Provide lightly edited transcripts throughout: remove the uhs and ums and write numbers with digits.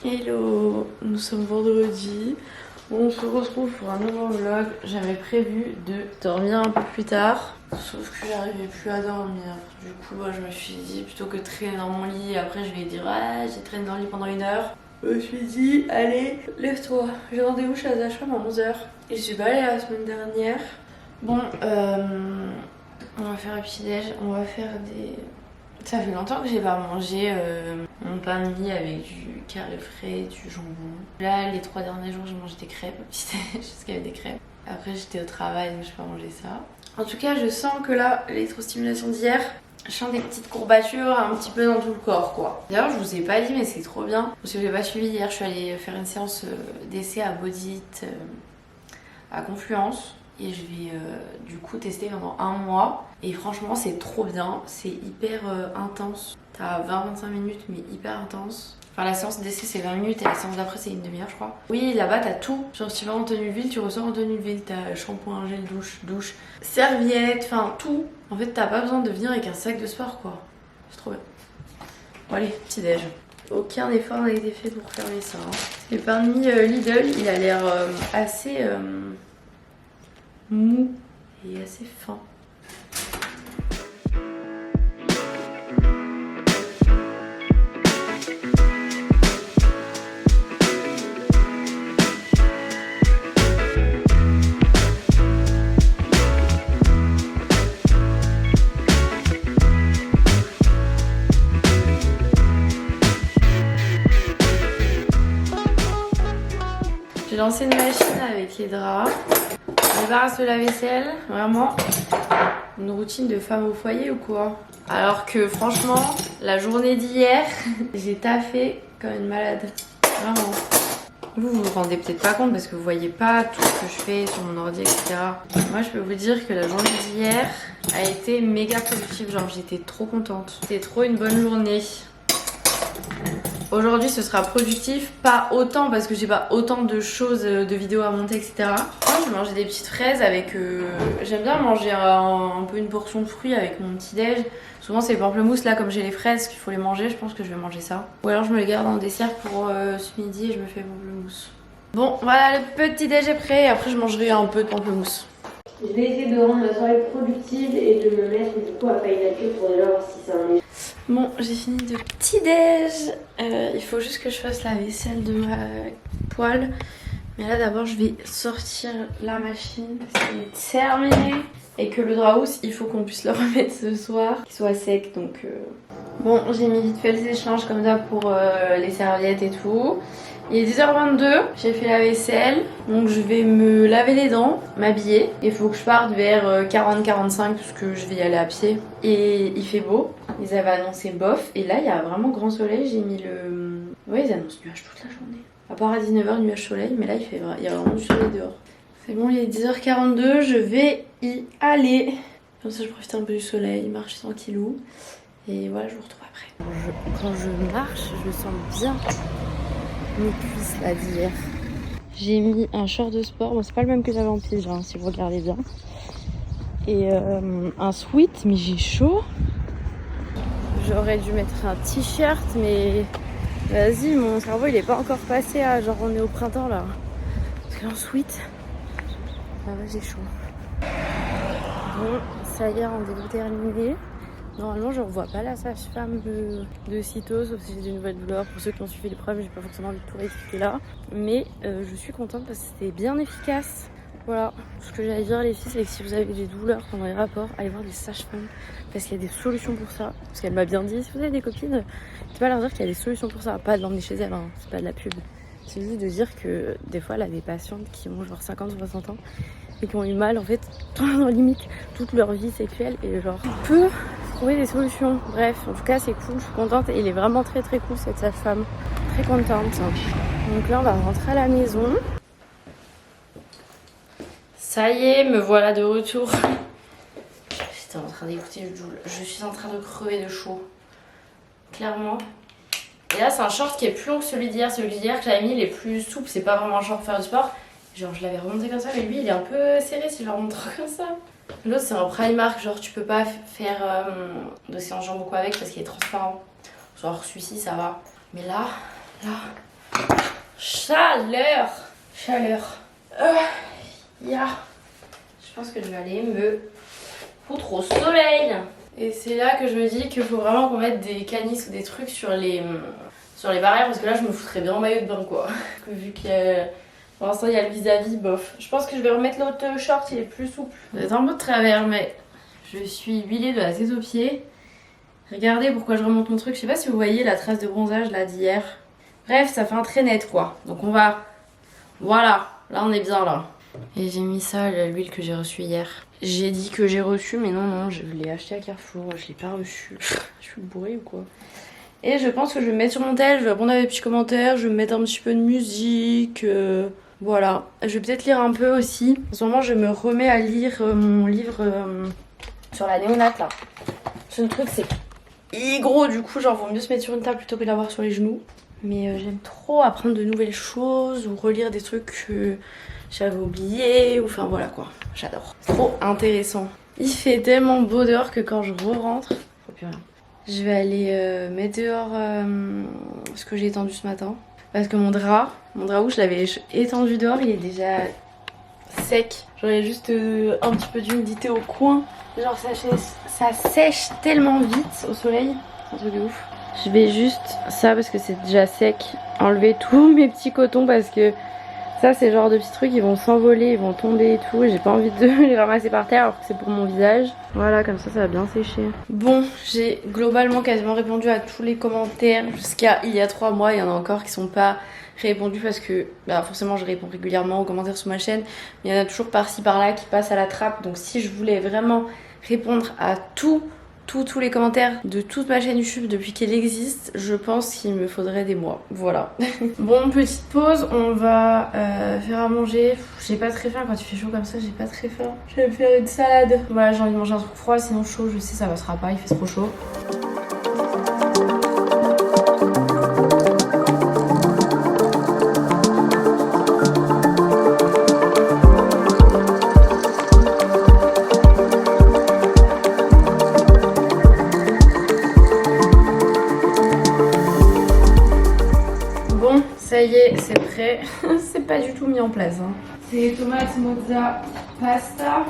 Hello, nous sommes vendredi. On se retrouve pour un nouveau vlog. J'avais prévu de dormir un peu plus tard, sauf que j'arrivais plus à dormir. Du coup, je me suis dit, plutôt que de traîner dans mon lit, après je vais dire ah, j'ai traîné dans le lit pendant 1 heure. Je me suis dit, allez, lève-toi. J'ai rendez-vous chez la sage-femme à 11 h. Et je suis pas allée la semaine dernière. Bon, on va faire un petit déj. On va faire des... Ça fait longtemps que j'ai pas mangé mon pain de mie avec du carré frais, du jambon. Là, les 3 derniers jours, j'ai mangé des crêpes. Juste qu'il y avait des crêpes. Après, j'étais au travail, donc j'ai pas mangé ça. En tout cas, je sens que là, l'électrostimulation d'hier, je sens des petites courbatures un petit peu dans tout le corps, quoi. D'ailleurs, je vous ai pas dit, mais c'est trop bien. Parce que j'ai pas suivi hier, je suis allée faire une séance d'essai à Bodit à Confluence. Et je vais du coup tester pendant 1 mois. Et franchement, c'est trop bien. C'est hyper intense. T'as 20-25 minutes, mais hyper intense. Enfin, la séance d'essai, c'est 20 minutes et la séance d'après, c'est 1/2 heure, je crois. Oui, là-bas, t'as tout. Genre, tu vas en tenue de ville, tu ressors en tenue de ville. T'as shampoing, gel douche, serviette, enfin tout. En fait, t'as pas besoin de venir avec un sac de sport, quoi. C'est trop bien. Bon, allez, petit déj. Aucun effort n'a été fait pour fermer ça. Hein. Le pain de mie Lidl, il a l'air assez... mou et assez fin. J'ai lancé une machine avec les draps. Je débarrasse le lave-vaisselle, vraiment une routine de femme au foyer ou quoi? Alors que franchement, la journée d'hier, j'ai taffé comme une malade. Vraiment. Vous vous rendez peut-être pas compte parce que vous voyez pas tout ce que je fais sur mon ordi, etc. Moi, je peux vous dire que la journée d'hier a été méga productive. Genre, j'étais trop contente. C'était trop une bonne journée. Aujourd'hui, ce sera productif, pas autant parce que j'ai pas autant de choses, de vidéos à monter, etc. Moi, je vais manger des petites fraises avec... J'aime bien manger un peu une portion de fruits avec mon petit déj. Souvent, c'est les pamplemousses. Là, comme j'ai les fraises qu'il faut les manger, je pense que je vais manger ça. Ou alors, je me les garde en dessert pour ce midi et je me fais pamplemousse. Bon, voilà, le petit déj est prêt. Après, je mangerai un peu de pamplemousse. Je vais essayer de rendre la soirée productive et de me mettre du coup à pailler la queue pour déjà voir si ça en est. Bon, j'ai fini de petit déj. Il faut juste que je fasse la vaisselle de ma poêle. Mais là d'abord je vais sortir la machine parce qu'elle est terminée. Et que le draus, il faut qu'on puisse le remettre ce soir, qu'il soit sec. Donc bon, j'ai mis vite fait les échanges comme ça pour les serviettes et tout. Il est 10h22, j'ai fait la vaisselle, donc je vais me laver les dents, m'habiller. Il faut que je parte vers 40-45 parce que je vais y aller à pied. Et il fait beau, ils avaient annoncé bof, et là il y a vraiment grand soleil, j'ai mis le... Ouais, ils annoncent nuages toute la journée. À part à 19h, nuage soleil, mais là il y a vraiment du soleil dehors. C'est bon, il est 10h42, je vais y aller. Comme ça je profite un peu du soleil, marche tranquillou. Et voilà, je vous retrouve après. Quand je marche, je sens bien mes cuisses là d'hier. J'ai mis un short de sport, bon c'est pas le même que j'avais en pige hein, si vous regardez bien. Et un sweat, mais j'ai chaud. J'aurais dû mettre un t-shirt, mais vas-y, mon cerveau il est pas encore passé à genre on est au printemps là. Parce que là en sweat, ah ouais j'ai chaud. Bon, ça y est, rendez-vous terminé. Normalement, je ne revois pas la sage-femme de sitôt, sauf si j'ai des nouvelles douleurs. Pour ceux qui ont suivi l'épreuve, j'ai pas forcément envie de tout réexpliquer là. Mais je suis contente parce que c'était bien efficace. Voilà, ce que j'allais dire les filles, c'est que si vous avez des douleurs pendant les rapports, allez voir des sages-femmes. Parce qu'il y a des solutions pour ça. Parce qu'elle m'a bien dit, si vous avez des copines, n'hésitez pas à leur dire qu'il y a des solutions pour ça. Pas de l'emmener chez elle, hein, c'est pas de la pub. C'est juste de dire que des fois, elle a des patientes qui ont genre 50-60 ans et qui ont eu mal en fait, dans limite toute leur vie sexuelle et genre peu trouver des solutions. Bref, en tout cas c'est cool, je suis contente et il est vraiment très très cool cette sage-femme, très contente. Donc là on va rentrer à la maison. Ça y est, me voilà de retour. J'étais en train d'écouter le Joule, je suis en train de crever de chaud, clairement. Et là c'est un short qui est plus long que celui d'hier, que j'avais mis il est plus souple, c'est pas vraiment un short pour faire du sport. Genre je l'avais remonté comme ça, mais lui il est un peu serré si je le remonte trop comme ça. L'autre c'est en Primark, genre tu peux pas faire de séance jambes ou quoi avec parce qu'il est transparent. Genre celui-ci ça va. Mais là, Chaleur. Yeah. Je pense que je vais aller me foutre au soleil. Et c'est là que je me dis qu'il faut vraiment qu'on mette des canisses ou des trucs sur les barrières parce que là je me foutrais bien en maillot de bain quoi. Vu que pour l'instant il y a le vis-à-vis, bof. Je pense que je vais remettre l'autre short, il est plus souple. Vous êtes un peu de travers mais je suis huilée de la tête aux pieds. Regardez pourquoi je remonte mon truc. Je sais pas si vous voyez la trace de bronzage là d'hier. Bref, ça fait un trait net quoi. Donc on va... Voilà, là on est bien là. Et j'ai mis ça, l'huile que j'ai reçue hier. J'ai dit que j'ai reçu, mais non, je l'ai acheté à Carrefour, je l'ai pas reçu. Je suis bourrée ou quoi? Et je pense que je vais me mettre sur mon tel, je vais répondre à des petits commentaires, je vais me mettre un petit peu de musique. Voilà. Je vais peut-être lire un peu aussi. En ce moment, je me remets à lire mon livre sur la néonate là. Ce truc, c'est gros, du coup, genre, vaut mieux se mettre sur une table plutôt que d'avoir sur les genoux. Mais j'aime trop apprendre de nouvelles choses ou relire des trucs que j'avais oubliés. Enfin voilà quoi, j'adore. C'est trop intéressant. Il fait tellement beau dehors que quand je re-rentre, faut plus rien. Je vais aller mettre dehors ce que j'ai étendu ce matin. Parce que mon drap où je l'avais étendu dehors, il est déjà sec. J'aurais juste un petit peu d'humidité au coin. Genre ça sèche tellement vite au soleil. C'est un truc de ouf. Je vais juste, ça parce que c'est déjà sec, enlever tous mes petits cotons parce que ça c'est le genre de petits trucs, ils vont s'envoler, ils vont tomber et tout. Et j'ai pas envie de les ramasser par terre alors que c'est pour mon visage. Voilà, comme ça va bien sécher. Bon, j'ai globalement quasiment répondu à tous les commentaires jusqu'à il y a 3 mois. Il y en a encore qui sont pas répondus parce que bah, forcément je réponds régulièrement aux commentaires sur ma chaîne. Mais il y en a toujours par-ci par-là qui passent à la trappe. Donc si je voulais vraiment répondre à tous les commentaires de toute ma chaîne YouTube depuis qu'elle existe, je pense qu'il me faudrait des mois. Voilà. Bon, petite pause, on va faire à manger. J'ai pas très faim quand il fait chaud comme ça, j'ai pas très faim. Je vais me faire une salade. Voilà, j'ai envie de manger un truc froid, sinon chaud, je sais ça passera pas, il fait trop chaud. Ça y est, c'est prêt. C'est pas du tout mis en place. Hein. C'est tomate, mozza, pasta.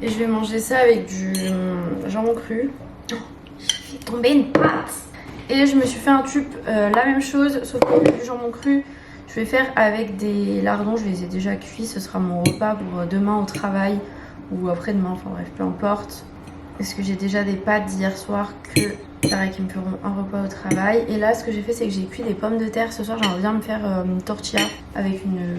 Et je vais manger ça avec du jambon cru. Oh, j'ai fait tomber une pâte. Et je me suis fait un tube, la même chose, sauf qu'au lieu du jambon cru, je vais faire avec des lardons. Je les ai déjà cuits. Ce sera mon repas pour demain au travail ou après-demain. Enfin bref, peu importe. Parce que j'ai déjà des pâtes d'hier soir que... pareil, qui me feront un repas au travail. Et là, ce que j'ai fait, c'est que j'ai cuit des pommes de terre. Ce soir, j'aimerais bien me faire une tortilla avec une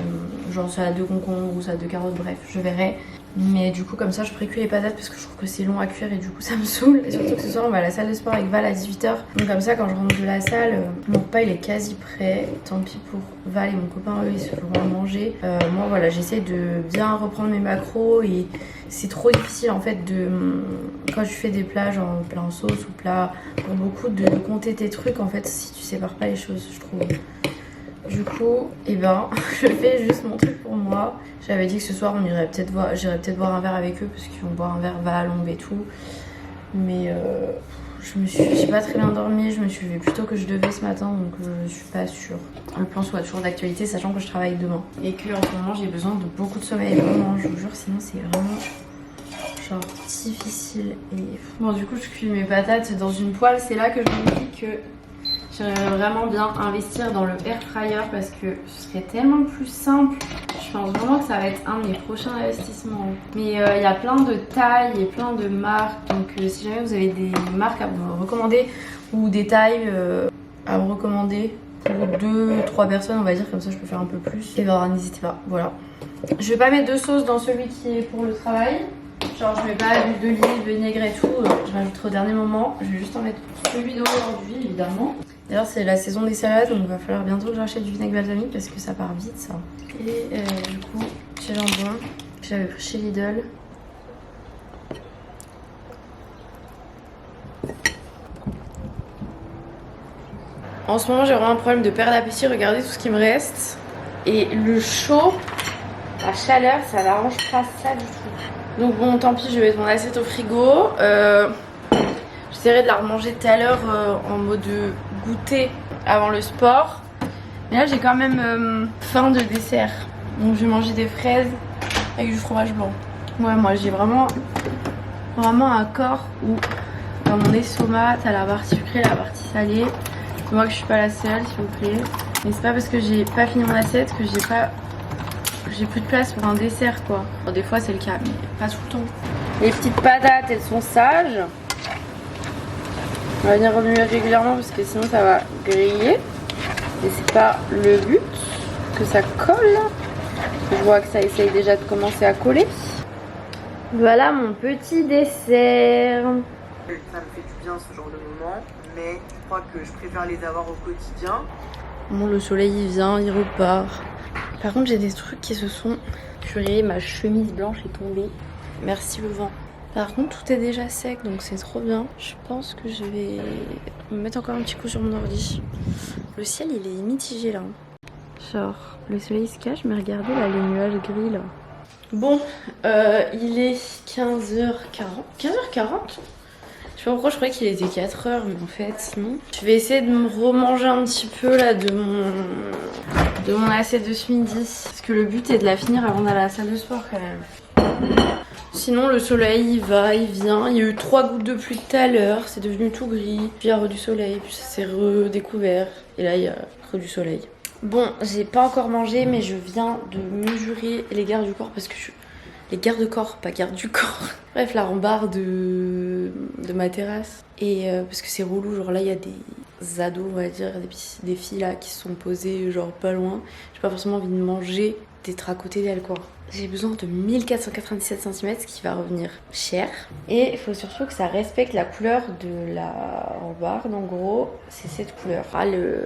genre salade de concombre ou salade de carottes, bref, je verrai. Mais du coup, comme ça, je précuis les patates parce que je trouve que c'est long à cuire et du coup, ça me saoule. Et surtout que ce soir, on va à la salle de sport avec Val à 18h. Donc comme ça, quand je rentre de la salle, mon repas, il est quasi prêt. Tant pis pour Val et mon copain, eux, ils se feront à manger. Moi, voilà, j'essaie de bien reprendre mes macros et c'est trop difficile en fait de... Quand tu fais des plats genre plat en sauce ou plat pour beaucoup, de compter tes trucs en fait si tu sépares pas les choses, je trouve. Du coup, eh ben, je fais juste mon truc pour moi. J'avais dit que ce soir on irait peut-être voir, j'irais peut-être boire un verre avec eux parce qu'ils vont boire un verre Valombe et tout. Mais j'ai pas très bien dormi, je me suis levée plus tôt que je devais ce matin donc je suis pas sûre. Le plan soit toujours d'actualité sachant que je travaille demain. Et que en ce moment j'ai besoin de beaucoup de sommeil, vraiment, je vous jure, sinon c'est vraiment genre difficile. Et bon, du coup je cuis mes patates dans une poêle, c'est là que je me dis que j'aimerais vraiment bien investir dans le air fryer parce que ce serait tellement plus simple. Je pense vraiment que ça va être un de mes prochains investissements. Mais il y a plein de tailles et plein de marques. Donc si jamais vous avez des marques à me recommander ou des tailles à me recommander pour 2-3 personnes, on va dire, comme ça je peux faire un peu plus. Et ben n'hésitez pas, voilà. Je vais pas mettre de sauce dans celui qui est pour le travail. Genre je mets pas d'huile d'olive, vinaigre et tout, je rajouterai au dernier moment. Je vais juste en mettre celui d'aujourd'hui évidemment. D'ailleurs c'est la saison des salades donc il va falloir bientôt que j'achète du vinaigre balsamique parce que ça part vite ça. Et du coup j'ai jambon que j'avais pris chez Lidl. En ce moment j'ai vraiment un problème de perte d'appétit, regardez tout ce qui me reste. Et le chaud, la chaleur, ça n'arrange pas ça du tout. Donc bon, tant pis, je vais mettre mon assiette au frigo. J'essaierai de la remanger tout à l'heure en mode goûter avant le sport. Mais là j'ai quand même faim de dessert. Donc je vais manger des fraises avec du fromage blanc. Ouais, moi j'ai vraiment un corps où dans mon estomac t'as la partie sucrée, la partie salée. C'est moi que je suis pas la seule, s'il vous plaît. Mais c'est pas parce que j'ai pas fini mon assiette que j'ai plus de place pour un dessert quoi. Bon, des fois c'est le cas, mais pas tout le temps. Les petites patates elles sont sages. On va venir remuer régulièrement parce que sinon ça va griller. Et c'est pas le but que ça colle. Je vois que ça essaye déjà de commencer à coller. Voilà mon petit dessert. Ça me fait du bien ce genre de moment, mais je crois que je préfère les avoir au quotidien. Bon, le soleil il vient, il repart. Par contre j'ai des trucs qui se sont... Purée, ma chemise blanche est tombée. Merci le vent. Par contre tout est déjà sec donc c'est trop bien. Je pense que je vais me mettre encore un petit coup sur mon ordi. Le ciel il est mitigé là. Genre le soleil se cache mais regardez là les nuages gris là. Bon il est 15h40. 15h40 ? Je sais pas pourquoi je croyais qu'il était 4h mais en fait non. Je vais essayer de me remanger un petit peu là de mon assiette de ce midi. Parce que le but est de la finir avant d'aller à la salle de sport quand même. Sinon le soleil il va, il vient. Il y a eu 3 gouttes de pluie tout à l'heure, c'est devenu tout gris. Puis il y a du soleil, puis ça s'est redécouvert. Et là il y a du soleil. Bon, j'ai pas encore mangé mais je viens de mesurer les gardes du corps parce que les gardes de corps, pas garde du corps. Bref, la rambarde de ma terrasse. Et parce que c'est relou, genre là il y a des ados, on va dire, des filles là qui se sont posées genre pas loin. J'ai pas forcément envie de manger, d'être à côté d'elles quoi. J'ai besoin de 1497 cm, ce qui va revenir cher. Et il faut surtout que ça respecte la couleur de la rambarde. En gros, c'est cette couleur. Ah, le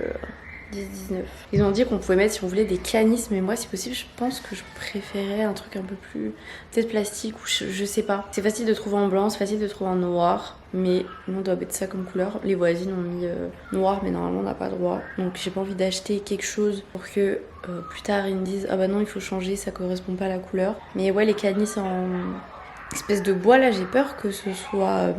10-19. Ils ont dit qu'on pouvait mettre si on voulait des canisses, mais moi si possible je pense que je préférais un truc un peu plus peut-être plastique ou je sais pas. C'est facile de trouver en blanc, c'est facile de trouver en noir, mais nous on doit mettre ça comme couleur. Les voisines ont mis noir mais normalement on n'a pas droit. Donc j'ai pas envie d'acheter quelque chose pour que plus tard ils me disent ah bah non il faut changer, ça correspond pas à la couleur. Mais ouais les canisses en espèce de bois là j'ai peur que ce soit...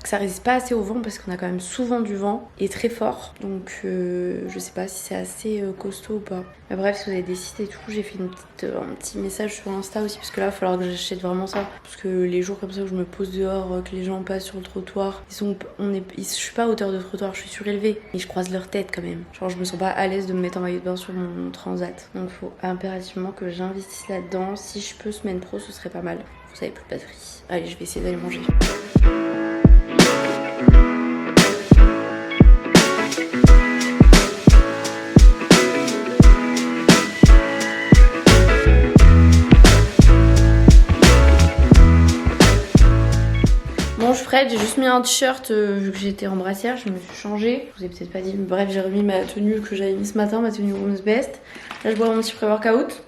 que ça résiste pas assez au vent parce qu'on a quand même souvent du vent et très fort donc je sais pas si c'est assez costaud ou pas. Mais bref, si vous avez des sites et tout, j'ai fait un petit message sur Insta aussi parce que là il va falloir que j'achète vraiment ça parce que les jours comme ça où je me pose dehors, que les gens passent sur le trottoir, je suis pas à hauteur de trottoir, je suis surélevée et je croise leur tête quand même. Genre je me sens pas à l'aise de me mettre en maillot de bain sur mon transat, donc faut impérativement que j'investisse là-dedans. Si je peux semaine pro ce serait pas mal. Vous avez plus de batterie. Allez, je vais essayer d'aller manger. Bon, je suis prête, j'ai juste mis un t-shirt vu que j'étais en brassière, je me suis changée. Je vous ai peut-être pas dit, mais bref, j'ai remis ma tenue que j'avais mise ce matin, ma tenue Women's Best. Là, je bois mon petit pré-workout.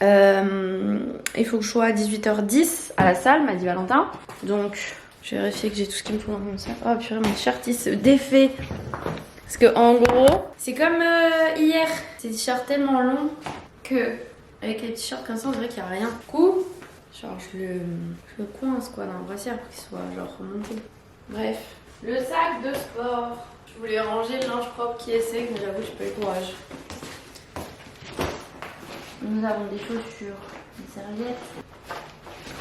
Il faut que je sois à 18h10 à la salle, m'a dit Valentin. Donc, je vais vérifier que j'ai tout ce qu'il me faut dans mon sac. Oh purée, mon t-shirt il se défait. Parce que en gros, c'est comme hier. C'est des t-shirts tellement longs que avec les t-shirts comme ça, on dirait qu'il n'y a rien. Du coup, genre je le coince quoi dans la brassière pour qu'il soit genre remonté. Bref, le sac de sport. Je voulais ranger le linge propre qui est sec, mais j'avoue, j'ai pas eu le courage. Nous avons des chaussures, une serviette.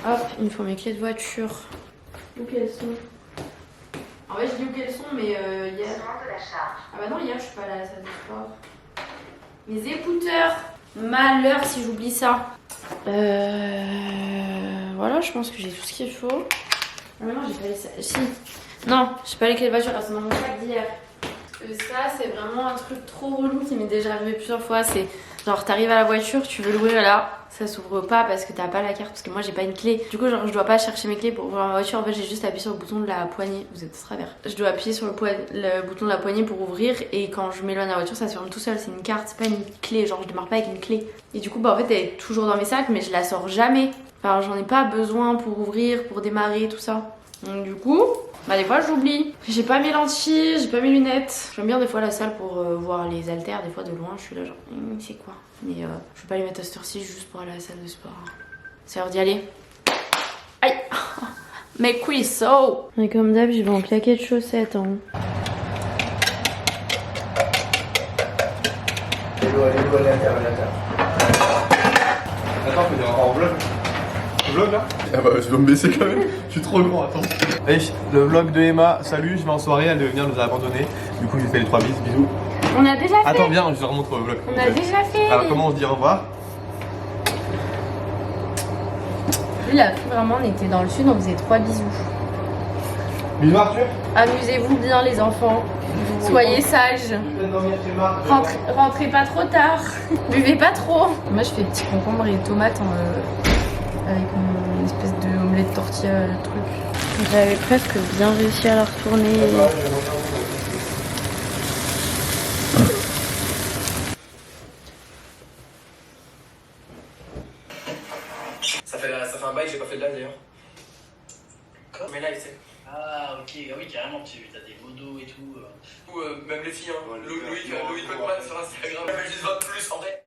Hop, il me faut mes clés de voiture. Où qu'elles sont? En vrai, je dis où qu'elles sont, mais hier. Ah bah non, hier je suis pas allée à la salle de sport. Mes écouteurs. Malheur si j'oublie ça. Voilà, je pense que j'ai tout ce qu'il faut. Ah mais non, j'ai pas les... Si. Non, j'ai pas les clés de voiture, c'est dans mon sac d'hier. Ça, c'est vraiment un truc trop relou qui m'est déjà arrivé plusieurs fois. C'est genre, t'arrives à la voiture, tu veux l'ouvrir là, ça s'ouvre pas parce que t'as pas la carte, parce que moi j'ai pas une clé. Du coup, genre, je dois pas chercher mes clés pour ouvrir ma voiture. En fait, j'ai juste appuyé sur le bouton de la poignée. Vous êtes de travers. Je dois appuyer sur le bouton de la poignée pour ouvrir, et quand je m'éloigne de la voiture, ça se ferme tout seul. C'est une carte, c'est pas une clé. Genre, je démarre pas avec une clé. Et du coup, bah en fait, elle est toujours dans mes sacs, mais je la sors jamais. Enfin, j'en ai pas besoin pour ouvrir, pour démarrer, tout ça. Donc, du coup. Bah des fois j'oublie. J'ai pas mes lentilles, j'ai pas mes lunettes. J'aime bien des fois la salle pour voir les haltères. Des fois de loin je suis là genre c'est quoi. Mais je vais pas les mettre à cette heure-ci juste pour aller à la salle de sport. C'est l'heure d'y aller. Aïe. Mais cuisseau. Et comme d'hab je vais en claquer de chaussettes hein. Attends, faut dire en vlog. Vlog là? Ah bah je dois me baisser quand même, je suis trop grand, attends. Allez, le vlog de Emma, salut, je vais en soirée, elle devait venir, nous a abandonné. Du coup, je lui fais les 3 bis, bisous. On a déjà fait. Attends, viens, je te remontre le vlog. On a déjà fait. Alors, comment on se dit au revoir? Lui, la fille, vraiment, on était dans le sud, on faisait 3 bisous. Bisous Arthur. Amusez-vous bien, les enfants. Soyez sages. Rentrez pas trop tard. Buvez pas trop. Moi, je fais petits concombres et tomates avec une espèce de omelette tortilla, le truc. J'avais presque bien réussi à la retourner. Ça fait un bail que j'ai pas fait de live d'ailleurs. Mais live, c'est. Ah ok, ah oui carrément, t'as des modos et tout. Ou même les filles, hein. Loïc Coqueman sur Instagram. Elle fait juste 29